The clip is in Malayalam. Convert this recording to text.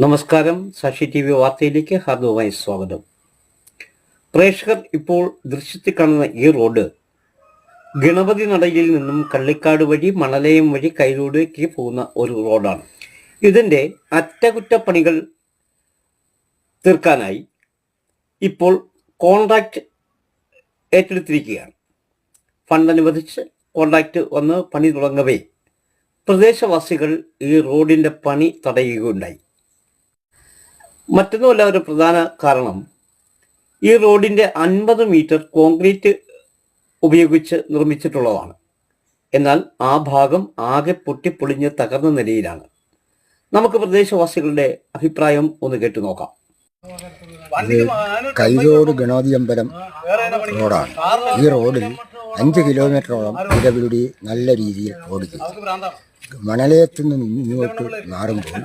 നമസ്കാരം. സാക്ഷി ടി വി വാർത്തയിലേക്ക് ഹാർദവമായി സ്വാഗതം. പ്രേക്ഷകർ ഇപ്പോൾ ദൃശ്യത്തിൽ കാണുന്ന ഈ റോഡ് ഗണപതി നടയിൽ നിന്നും കള്ളിക്കാട് വഴി മണലയം വഴി കൈരോഡിലേക്ക് പോകുന്ന ഒരു റോഡാണ്. ഇതിൻ്റെ അറ്റകുറ്റപ്പണികൾ തീർക്കാനായി ഇപ്പോൾ കോൺട്രാക്റ്റ് ഏറ്റെടുത്തിരിക്കുകയാണ്. ഫണ്ട് അനുവദിച്ച് കോൺട്രാക്റ്റ് വന്ന് പണി തുടങ്ങവേ പ്രദേശവാസികൾ ഈ റോഡിൻ്റെ പണി തടയുകയുണ്ടായി. മറ്റൊന്നുമല്ല, ഒരു പ്രധാന കാരണം ഈ റോഡിൻ്റെ 50 മീറ്റർ കോൺക്രീറ്റ് ഉപയോഗിച്ച് നിർമ്മിച്ചിട്ടുള്ളതാണ്. എന്നാൽ ആ ഭാഗം ആകെ പൊട്ടിപ്പൊളിഞ്ഞ് തകർന്ന നിലയിലാണ്. നമുക്ക് പ്രദേശവാസികളുടെ അഭിപ്രായം ഒന്ന് കേട്ടു നോക്കാം. കൈരോട് ഗണപതി അമ്പലം റോഡാണ്. ഈ റോഡിൽ 5 കിലോമീറ്ററോളം PWD നല്ല രീതിയിൽ ഓടിക്കുന്നു. മണലയത്തു നിന്ന് ഇങ്ങോട്ട് മാറുമ്പോൾ